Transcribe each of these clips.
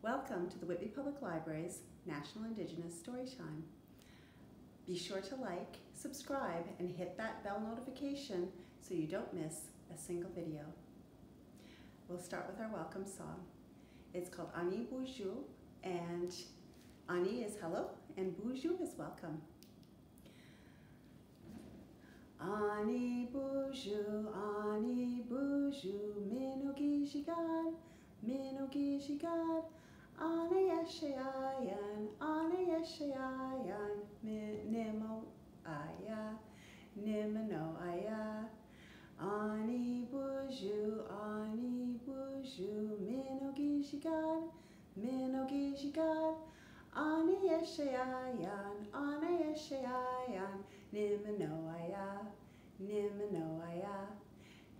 Welcome to the Whitby Public Library's National Indigenous Storytime. Be sure to like, subscribe, and hit that bell notification so you don't miss a single video. We'll start with our welcome song. It's called Aaniin Boozhoo, and Aaniin is hello, and Boozhoo is welcome. Aaniin Boozhoo, Minogijigad, Minogijigad, Ana Yeshayan, Nimo Aya, Nimano Aya, Aaniin Boozhoo, Minogijigad, Minogijigad, Ana Yeshayan, Nimano Aya.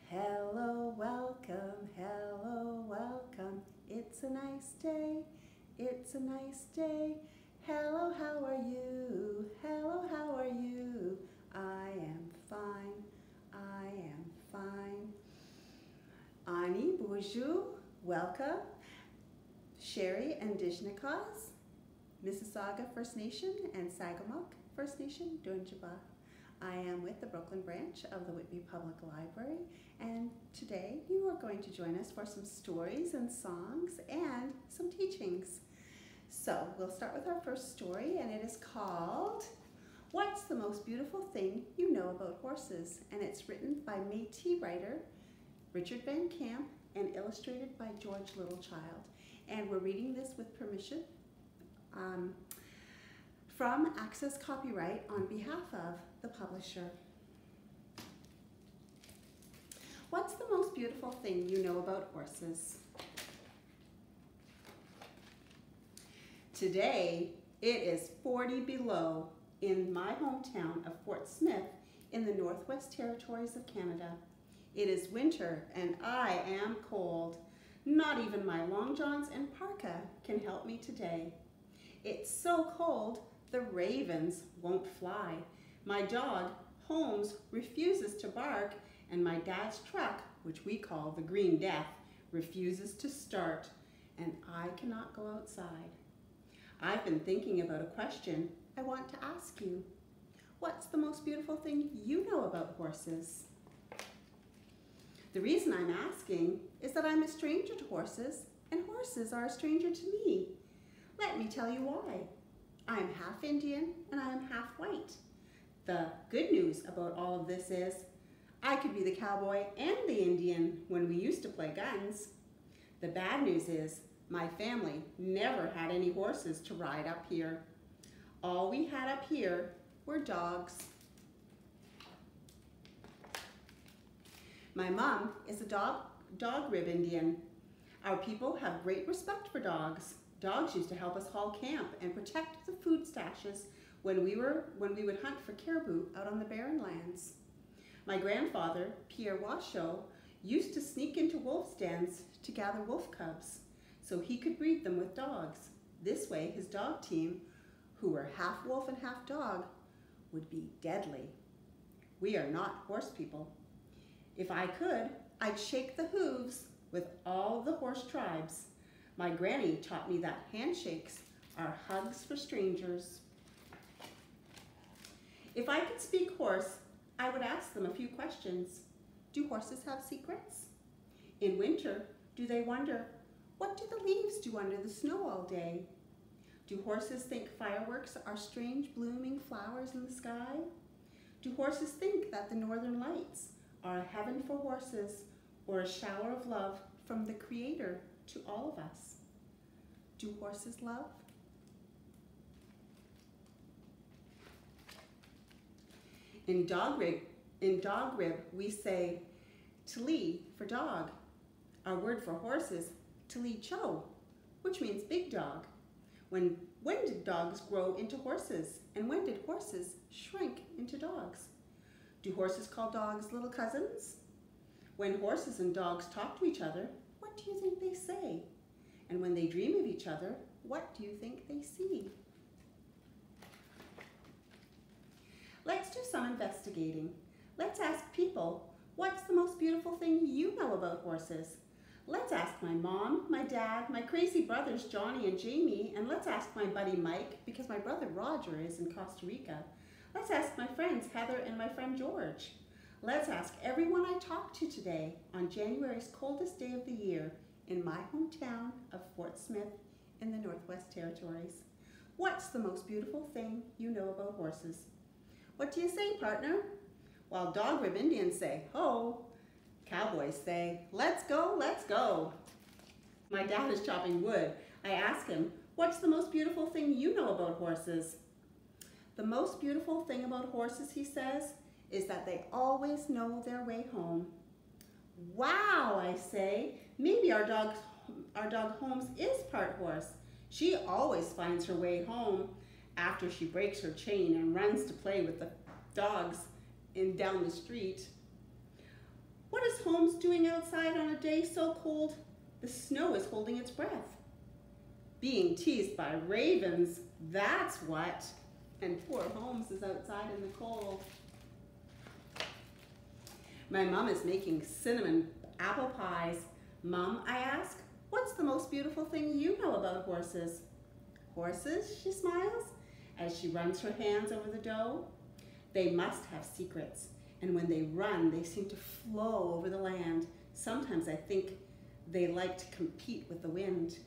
Hello, welcome, it's a nice day, it's a nice day. Hello, how are you? Hello, how are you? I am fine, I am fine. Aaniin Boozhoo, welcome. Sherry and Neonakis, Mississauga First Nation and Sagamok First Nation, Dunjaba. I am with the Brooklyn branch of the Whitby Public Library, and today you are going to join us for some stories and songs and some teachings. So we'll start with our first story, and it is called What's the Most Beautiful Thing You Know About Horses? And it's written by Métis writer Richard Van Camp and illustrated by George Littlechild. And we're reading this with permission from Access Copyright on behalf of the publisher. What's the most beautiful thing you know about horses? Today, it is 40 below in my hometown of Fort Smith in the Northwest Territories of Canada. It is winter and I am cold. Not even my long johns and parka can help me today. It's so cold, the ravens won't fly. My dog, Holmes, refuses to bark, and my dad's truck, which we call the Green Death, refuses to start, and I cannot go outside. I've been thinking about a question I want to ask you. What's the most beautiful thing you know about horses? The reason I'm asking is that I'm a stranger to horses, and horses are a stranger to me. Let me tell you why. I'm half Indian and I am half white. The good news about all of this is I could be the cowboy and the Indian when we used to play guns. The bad news is my family never had any horses to ride up here. All we had up here were dogs. My mom is a dog rib Indian. Our people have great respect for dogs. Dogs used to help us haul camp and protect the food stashes when we would hunt for caribou out on the barren lands. My grandfather, Pierre Washoe, used to sneak into wolves' dens to gather wolf cubs so he could breed them with dogs. This way his dog team, who were half wolf and half dog, would be deadly. We are not horse people. If I could, I'd shake the hooves with all the horse tribes. My granny taught me that handshakes are hugs for strangers. If I could speak horse, I would ask them a few questions. Do horses have secrets? In winter, do they wonder, what do the leaves do under the snow all day? Do horses think fireworks are strange blooming flowers in the sky? Do horses think that the northern lights are a heaven for horses or a shower of love from the Creator to all of us? Do horses love? In dog rib, we say tli for dog. Our word for horse is tli cho, which means big dog. When did dogs grow into horses? And when did horses shrink into dogs? Do horses call dogs little cousins? When horses and dogs talk to each other, what do you think they say? And when they dream of each other, what do you think they see? Let's do some investigating. Let's ask people, what's the most beautiful thing you know about horses? Let's ask my mom, my dad, my crazy brothers Johnny and Jamie, and let's ask my buddy Mike, because my brother Roger is in Costa Rica. Let's ask my friends Heather and my friend George. Let's ask everyone I talked to today on January's coldest day of the year in my hometown of Fort Smith in the Northwest Territories. What's the most beautiful thing you know about horses? What do you say, partner? While Dog Rib Indians say, ho, cowboys say, let's go, let's go. My dad is chopping wood. I ask him, what's the most beautiful thing you know about horses? The most beautiful thing about horses, he says, is that they always know their way home. Wow, I say, maybe our dog Holmes is part horse. She always finds her way home after she breaks her chain and runs to play with the dogs down the street. What is Holmes doing outside on a day so cold the snow is holding its breath? Being teased by ravens, that's what. And poor Holmes is outside in the cold. My mom is making cinnamon apple pies. Mom, I ask, what's the most beautiful thing you know about horses? Horses, she smiles, as she runs her hands over the dough. They must have secrets, and when they run, they seem to flow over the land. Sometimes I think they like to compete with the wind.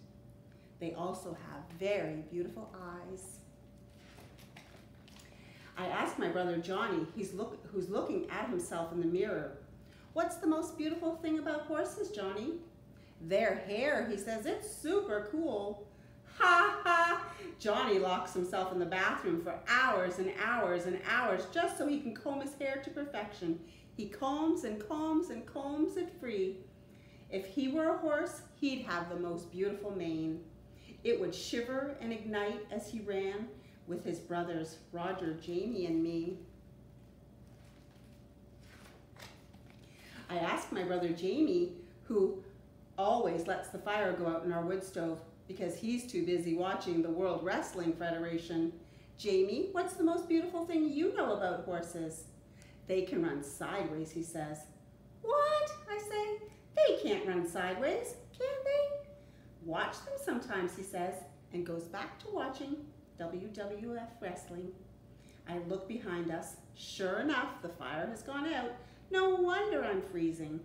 They also have very beautiful eyes. I ask my brother Johnny, who's looking at himself in the mirror, what's the most beautiful thing about horses, Johnny? Their hair, he says, it's super cool. Ha ha! Johnny locks himself in the bathroom for hours and hours and hours just so he can comb his hair to perfection. He combs and combs and combs it free. If he were a horse, he'd have the most beautiful mane. It would shiver and ignite as he ran with his brothers Roger, Jamie, and me. I asked my brother Jamie, who always lets the fire go out in our wood stove because he's too busy watching the World Wrestling Federation. Jamie, what's the most beautiful thing you know about horses? They can run sideways, he says. What? I say. They can't run sideways, can they? Watch them sometimes, he says, and goes back to watching WWF wrestling. I look behind us. Sure enough, the fire has gone out. No wonder I'm freezing.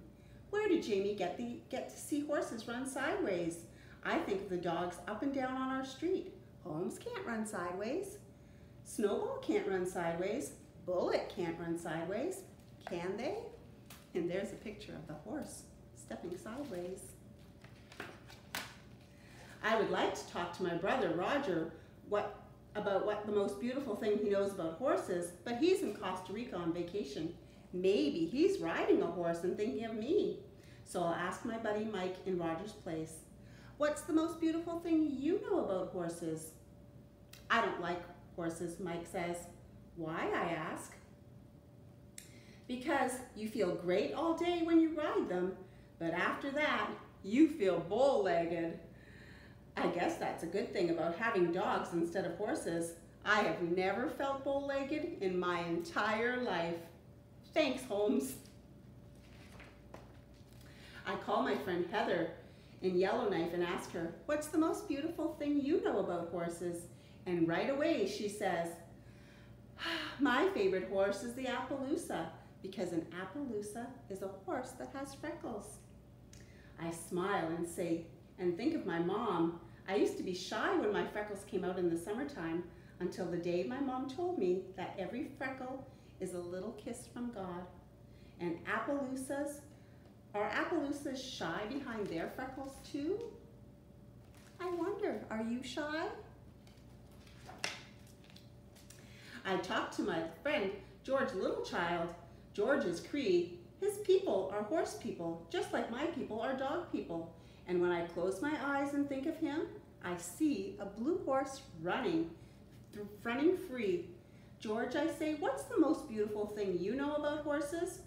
Where did Jamie get to see horses run sideways? I think of the dogs up and down on our street. Holmes can't run sideways. Snowball can't run sideways. Bullet can't run sideways. Can they? And there's a picture of the horse stepping sideways. I would like to talk to my brother Roger about what the most beautiful thing he knows about horses, but he's in Costa Rica on vacation. Maybe he's riding a horse and thinking of me. So I'll ask my buddy Mike in Roger's place. What's the most beautiful thing you know about horses? I don't like horses, Mike says. Why, I ask. Because you feel great all day when you ride them, but after that, you feel bow-legged. I guess that's a good thing about having dogs instead of horses. I have never felt bow-legged in my entire life. Thanks, Holmes. I call my friend Heather in Yellowknife and ask her, what's the most beautiful thing you know about horses? And right away she says, my favorite horse is the Appaloosa, because an Appaloosa is a horse that has freckles. I smile and say, and think of my mom. I used to be shy when my freckles came out in the summertime until the day my mom told me that every freckle is a little kiss from God. And are Appaloosas shy behind their freckles too? I wonder, are you shy? I talked to my friend George Littlechild. George is Cree. His people are horse people, just like my people are dog people. And when I close my eyes and think of him, I see a blue horse running free. George, I say, what's the most beautiful thing you know about horses?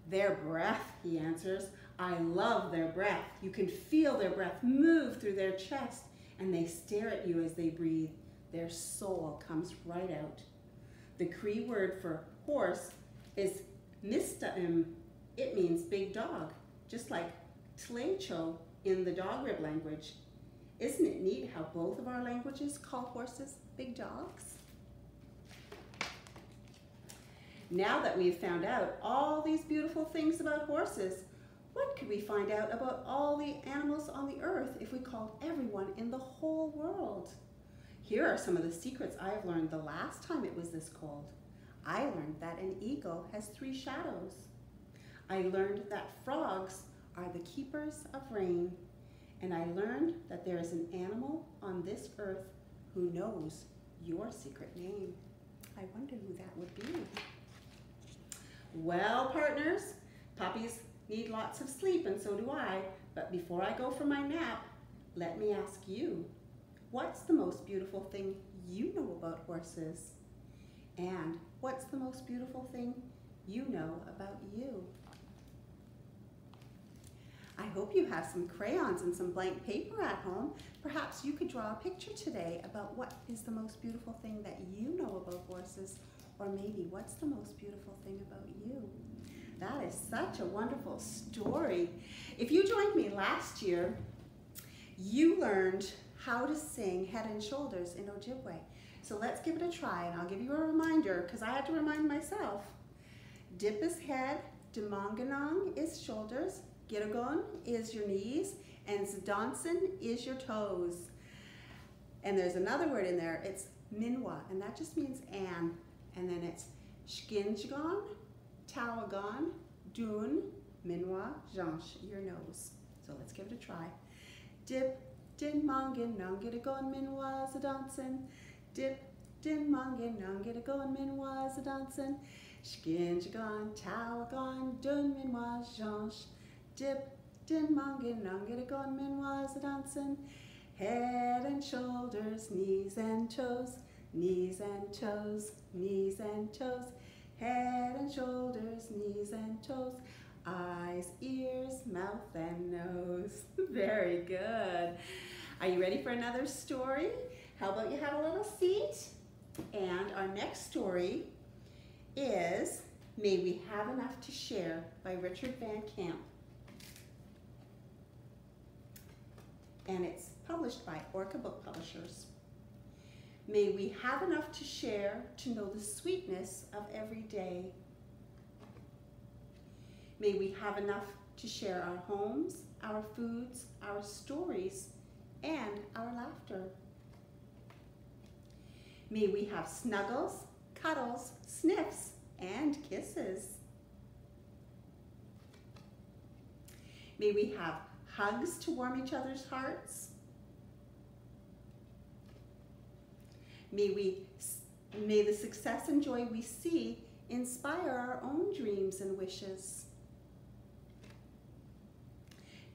Their breath, he answers. I love their breath. You can feel their breath move through their chest, and they stare at you as they breathe. Their soul comes right out. The Cree word for horse is mistaim. It means big dog, just like Tlecho in the dog rib language. Isn't it neat how both of our languages call horses big dogs? Now that we've found out all these beautiful things about horses, what could we find out about all the animals on the earth if we called everyone in the whole world? Here are some of the secrets I have learned the last time it was this cold. I learned that an eagle has 3 shadows. I learned that frogs are the keepers of rain. And I learned that there is an animal on this earth who knows your secret name. I wonder who that would be. Well, partners, puppies need lots of sleep, and so do I. But before I go for my nap, let me ask you, what's the most beautiful thing you know about horses? And what's the most beautiful thing you know about you? I hope you have some crayons and some blank paper at home. Perhaps you could draw a picture today about what is the most beautiful thing that you know about horses, or maybe what's the most beautiful thing about you. That is such a wonderful story. If you joined me last year, you learned how to sing Head and Shoulders in Ojibwe. So let's give it a try, and I'll give you a reminder because I had to remind myself. Dip is head, Demonganong is shoulders, Giragon is your knees, and Zdansen is your toes. And there's another word in there, it's Minwa, and that just means and. And then it's Shkinjgon, Tawagon, Dun, Minwa, Jansh, your nose. So let's give it a try. Dip, din mongin, nongitagon, Minwa, Zdansen. Dip, din mongin, nongitagon, Minwa, Zdansen. Shkinjgon, Tawagon, Dun, Minwa, Jansh. Dip, din mongin, nongitagon, Minwa, Zdansen. Head and shoulders, knees and toes, knees and toes, knees and toes. Head and shoulders, knees and toes. Eyes, ears, mouth, and nose. Very good. Are you ready for another story? How about you have a little seat? And our next story is May We Have Enough to Share by Richard Van Camp. And it's published by Orca Book Publishers. May we have enough to share to know the sweetness of every day. May we have enough to share our homes, our foods, our stories, and our laughter. May we have snuggles, cuddles, sniffs, and kisses. May we have hugs to warm each other's hearts. May the success and joy we see inspire our own dreams and wishes.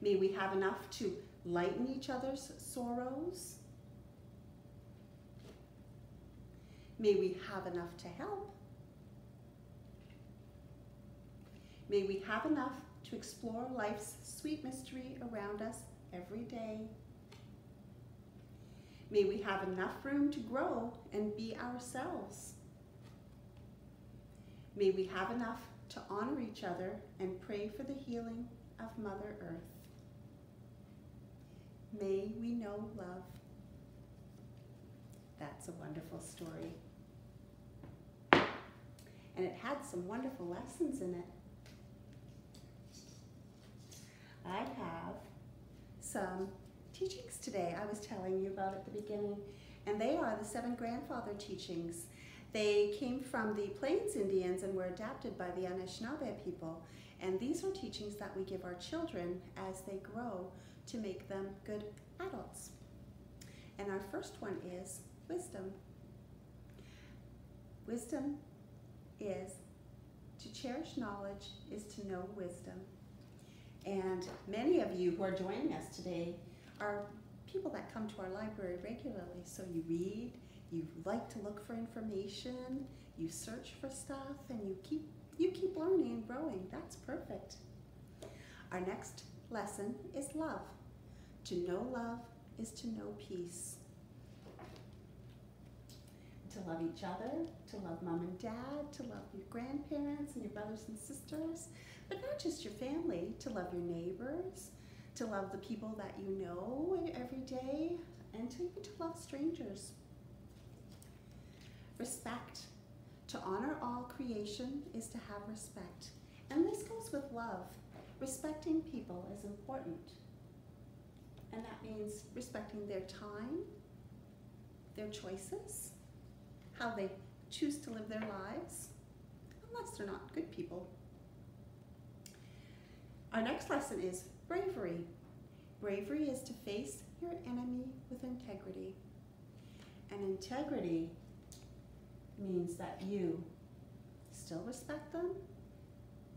May we have enough to lighten each other's sorrows. May we have enough to help. May we have enough to explore life's sweet mystery around us every day. May we have enough room to grow and be ourselves. May we have enough to honor each other and pray for the healing of Mother Earth. May we know love. That's a wonderful story. And it had some wonderful lessons in it. I have some teachings today I was telling you about at the beginning, and they are the 7 grandfather teachings. They came from the Plains Indians and were adapted by the Anishinaabe people, and these are teachings that we give our children as they grow to make them good adults. And our first one is wisdom. Wisdom is to cherish knowledge, is to know wisdom. And many of you who are joining us today are people that come to our library regularly. So you read, you like to look for information, you search for stuff, and you keep learning and growing. That's perfect. Our next lesson is love. To know love is to know peace. To love each other, to love mom and dad, to love your grandparents and your brothers and sisters, but not just your family, to love your neighbors, to love the people that you know every day, and to even to love strangers. Respect. To honor all creation is to have respect. And this goes with love. Respecting people is important. And that means respecting their time, their choices, how they choose to live their lives, unless they're not good people. Our next lesson is bravery. Bravery is to face your enemy with integrity. And integrity means that you still respect them,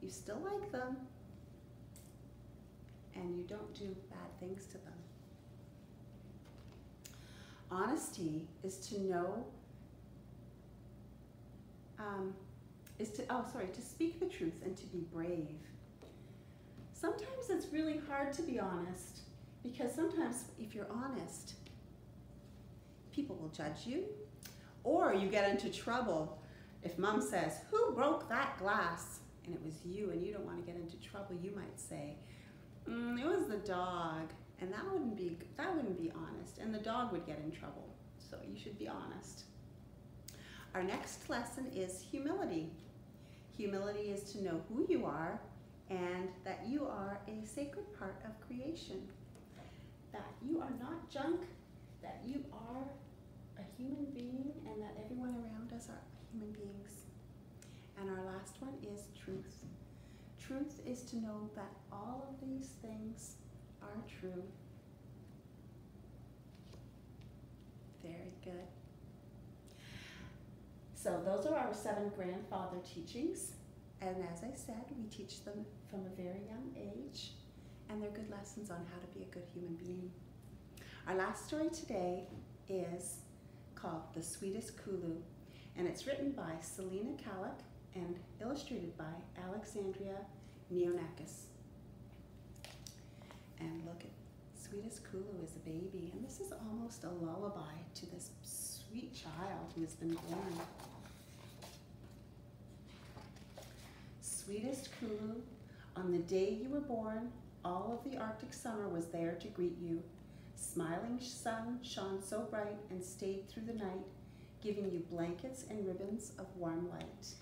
you still like them, and you don't do bad things to them. Honesty is to know, to speak the truth and to be brave. Sometimes it's really hard to be honest, because sometimes if you're honest, people will judge you, or you get into trouble. If mom says, "Who broke that glass?" and it was you, and you don't want to get into trouble, you might say, "It was the dog," and that wouldn't be honest, and the dog would get in trouble. So you should be honest. Our next lesson is humility. Humility is to know who you are and that you are a sacred part of creation, that you are not junk, that you are a human being, and that everyone around us are human beings. And our last one is truth. Truth is to know that all of these things are true. Very good. So those are our 7 grandfather teachings. And as I said, we teach them from a very young age, and they're good lessons on how to be a good human being. Our last story today is called The Sweetest Kulu, and it's written by Celina, Kalluk and illustrated by Alexandria, Neonakis. And look at Sweetest Kulu is a baby, and this is almost a lullaby to this sweet child who has been born. Sweetest Kulu, on the day you were born, all of the Arctic summer was there to greet you. Smiling sun shone so bright and stayed through the night, giving you blankets and ribbons of warm light.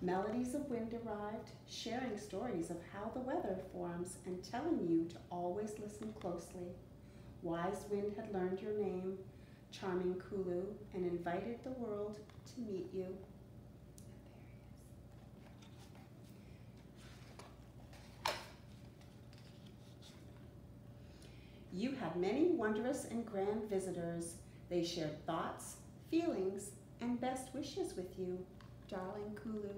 Melodies of wind arrived, sharing stories of how the weather forms and telling you to always listen closely. Wise wind had learned your name, charming Kulu, and invited the world to meet you. You had many wondrous and grand visitors. They shared thoughts, feelings, and best wishes with you, darling Kulu.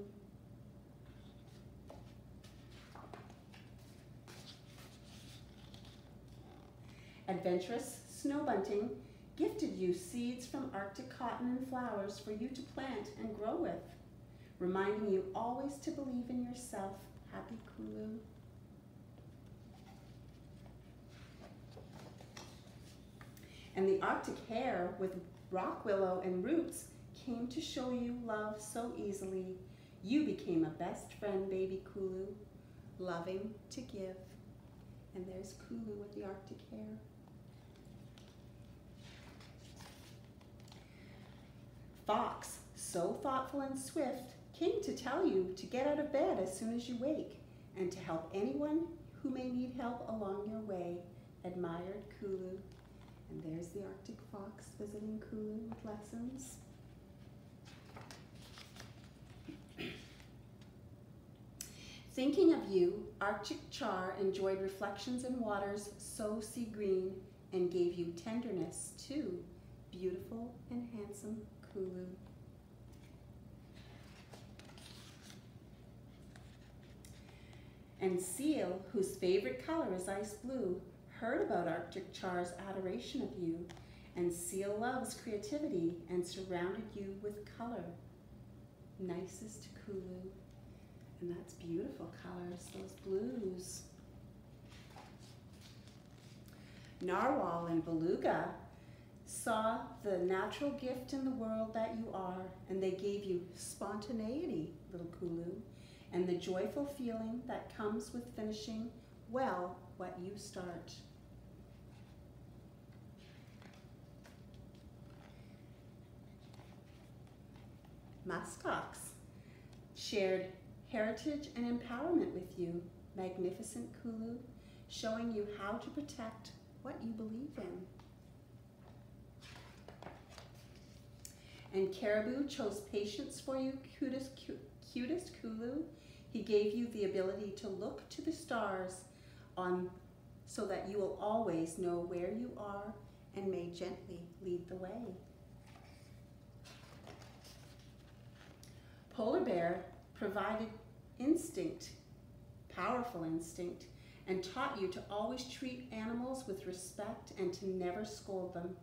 Adventurous snow bunting gifted you seeds from Arctic cotton and flowers for you to plant and grow with, reminding you always to believe in yourself, happy Kulu. And the Arctic hare with rock willow and roots came to show you love so easily. You became a best friend, baby Kulu, loving to give. And there's Kulu with the Arctic hare. Fox, so thoughtful and swift, came to tell you to get out of bed as soon as you wake, and to help anyone who may need help along your way, admired Kulu. And there's the Arctic fox visiting Kulu with lessons. Thinking of you, Arctic char enjoyed reflections in waters so sea green and gave you tenderness too, beautiful and handsome Kulu. And seal, whose favorite color is ice blue, heard about Arctic char's adoration of you, and seal loves creativity and surrounded you with color. Nicest Kulu. And that's beautiful colors, those blues. Narwhal and Beluga saw the natural gift in the world that you are, and they gave you spontaneity, little Kulu, and the joyful feeling that comes with finishing well what you start. Muskox shared heritage and empowerment with you, magnificent Kulu, showing you how to protect what you believe in. And Caribou chose patience for you, cutest Kulu. He gave you the ability to look to the stars so that you will always know where you are and may gently lead the way. Polar Bear provided instinct, powerful instinct, and taught you to always treat animals with respect and to never scold them.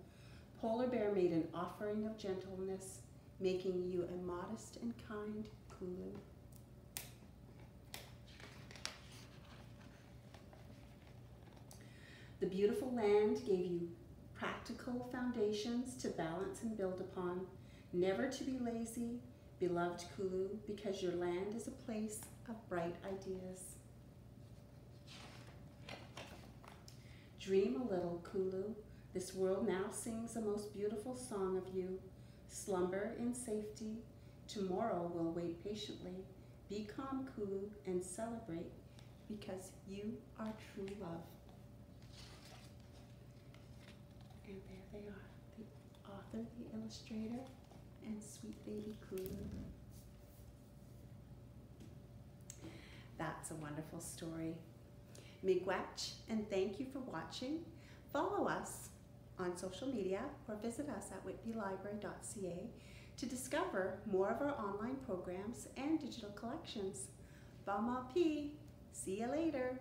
Polar Bear made an offering of gentleness, making you a modest and kind Kulu. The beautiful land gave you practical foundations to balance and build upon, never to be lazy, beloved Kulu, because your land is a place of bright ideas. Dream a little, Kulu. This world now sings a most beautiful song of you. Slumber in safety. Tomorrow will wait patiently. Be calm, Kulu, and celebrate, because you are true love. And there they are, the author, the illustrator, and sweet baby Kulu. That's a wonderful story. Miigwech, and thank you for watching. Follow us on social media or visit us at whitbylibrary.ca to discover more of our online programs and digital collections. Vama P. See you later.